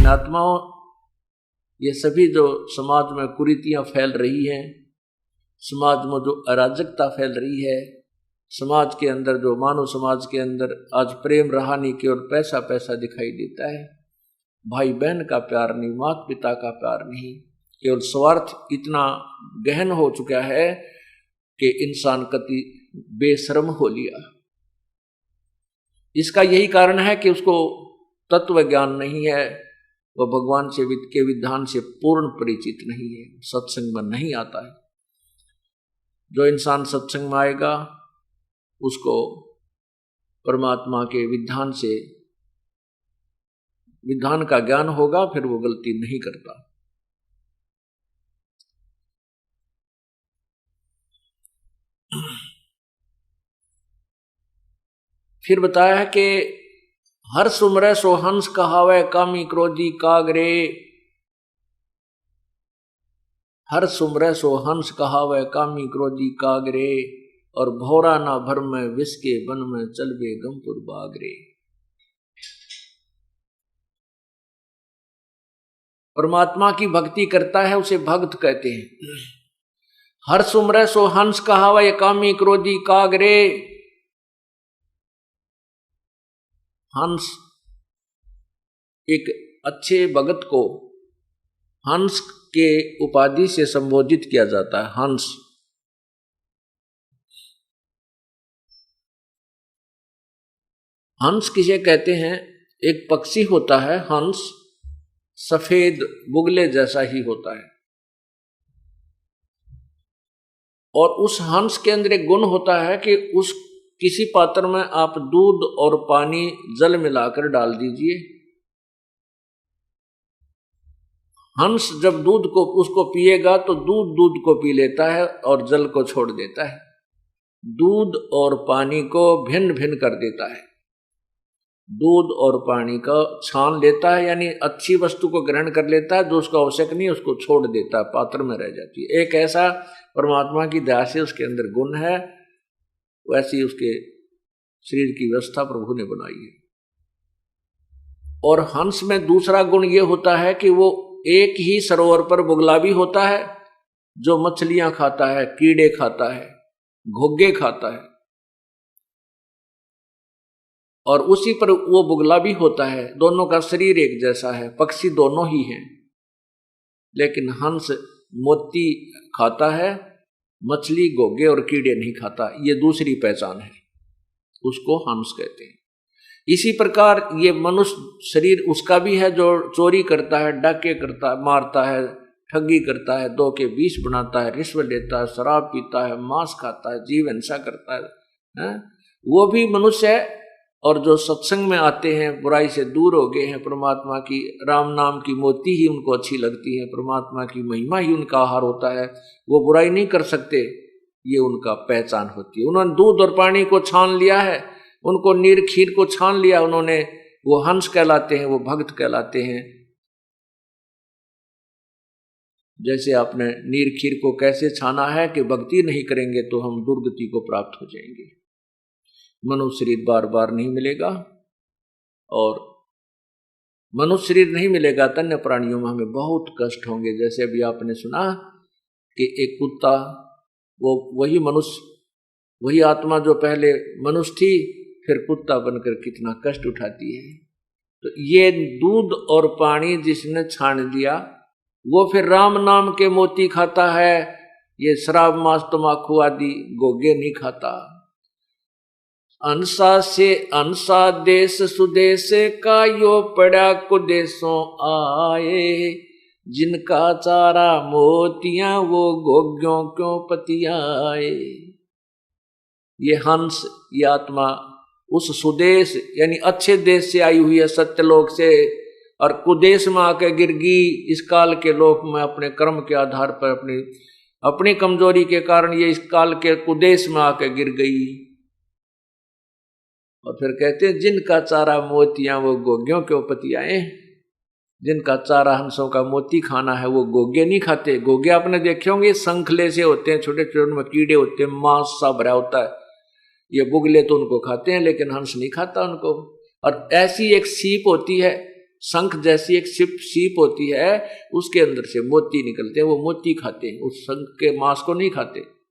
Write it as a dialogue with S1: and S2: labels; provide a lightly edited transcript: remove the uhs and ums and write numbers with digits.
S1: पुण्यात्माओं, ये सभी जो समाज में कुरीतियां फैल रही हैं, समाज में जो अराजकता फैल रही है, समाज के अंदर जो मानव समाज के अंदर आज प्रेम रहा नहीं, केवल पैसा पैसा दिखाई देता है। भाई बहन का प्यार नहीं, माता पिता का प्यार नहीं, केवल स्वार्थ इतना गहन हो चुका है कि इंसान कति बेशर्म हो लिया। इसका यही कारण है कि उसको तत्व ज्ञान नहीं है, वह भगवान से के विधान से पूर्ण परिचित नहीं है, सत्संग में नहीं आता है। जो इंसान सत्संग में आएगा उसको परमात्मा के विधान से विधान का ज्ञान होगा, फिर वो गलती नहीं करता। फिर बताया है कि हर सुमरै सो हंस कहावै, कामी क्रोधी कागरे। हर सुमरै सो हंस कहावै, कामी क्रोधी कागरे। और भौरा ना भर में विष के वन में चलवे गमपुर बागरे। परमात्मा की भक्ति करता है उसे भक्त कहते हैं। हर सुमरै सो हंस कहावै, कामी क्रोधी कागरे। हंस, एक अच्छे भगत को हंस के उपाधि से संबोधित किया जाता है। हंस, हंस किसे कहते हैं? एक पक्षी होता है हंस, सफेद बुगले जैसा ही होता है, और उस हंस के अंदर एक गुण होता है कि उस किसी पात्र में आप दूध और पानी जल मिलाकर डाल दीजिए, हंस जब दूध को उसको पिएगा तो दूध को पी लेता है और जल को छोड़ देता है, दूध और पानी को भिन्न भिन्न कर देता है, दूध और पानी का छान लेता है, यानी अच्छी वस्तु को ग्रहण कर लेता है, जो उसको आवश्यक नहीं उसको छोड़ देता है, पात्र में रह जाती है। एक ऐसा परमात्मा की दया से उसके अंदर गुण है, वैसी उसके शरीर की व्यवस्था प्रभु ने बनाई है। और हंस में दूसरा गुण ये होता है कि वो एक ही सरोवर पर बुगला भी होता है, जो मछलियां खाता है, कीड़े खाता है, घोंघे खाता है, और उसी पर वो बुगला भी होता है। दोनों का शरीर एक जैसा है, पक्षी दोनों ही हैं, लेकिन हंस मोती खाता है, मछली घोंघे और कीड़े नहीं खाता। ये दूसरी पहचान है, उसको हंस कहते हैं। इसी प्रकार ये मनुष्य शरीर उसका भी है जो चोरी करता है, डाके करता है, मारता है, ठगी करता है, दो के 20 बनाता है, रिश्वत लेता है, शराब पीता है, मांस खाता है, जीव हिंसा करता है, वो भी मनुष्य है। और जो सत्संग में आते हैं, बुराई से दूर हो गए हैं, परमात्मा की राम नाम की मोती ही उनको अच्छी लगती है, परमात्मा की महिमा ही उनका आहार होता है, वो बुराई नहीं कर सकते, ये उनका पहचान होती है। उन्होंने दूध और पानी को छान लिया है, उनको नीर खीर को छान लिया उन्होंने, वो हंस कहलाते हैं, वो भक्त कहलाते हैं। जैसे आपने नीर खीर को कैसे छाना है कि भक्ति नहीं करेंगे तो हम दुर्गति को प्राप्त हो जाएंगे, मनुष्य शरीर बार बार नहीं मिलेगा, और मनुष्य शरीर नहीं मिलेगा तो अन्य प्राणियों में हमें बहुत कष्ट होंगे। जैसे अभी आपने सुना कि एक कुत्ता, वो वही मनुष्य, वही आत्मा जो पहले मनुष्य थी फिर कुत्ता बनकर कितना कष्ट उठाती है। तो ये दूध और पानी जिसने छान दिया वो फिर राम नाम के मोती खाता है, ये शराब मांस तमाकू आदि घोंघे नहीं खाता। अंसा से अंसा देश सुदेश का यो पड़ा कुदेशों आए, जिनका चारा मोतियां वो घोंघों क्यों पतियाए। ये हंस, ये आत्मा उस सुदेश यानी अच्छे देश से आई हुई है, सत्यलोक से, और कुदेश में आके गिर गई इस काल के लोक में अपने कर्म के आधार पर, अपनी कमजोरी के कारण ये इस काल के कुदेश में आके गिर गई। और फिर कहते हैं जिनका चारा मोतियां वो घोंघों क्यों पतियाए। जिनका चारा हंसों का मोती खाना है वो घोंघे नहीं खाते। घोंघे आपने देखे होंगे संखले से होते हैं, छोटे छोटे उनमें कीड़े होते हैं, मांस सा भरा होता है, ये बुगले तो उनको खाते हैं लेकिन हंस नहीं खाता उनको। और ऐसी एक सीप होती है, शंख जैसी एक सीप होती है, उसके अंदर से मोती निकलते हैं, वो मोती खाते हैं, उस शंख के मांस को नहीं खाते।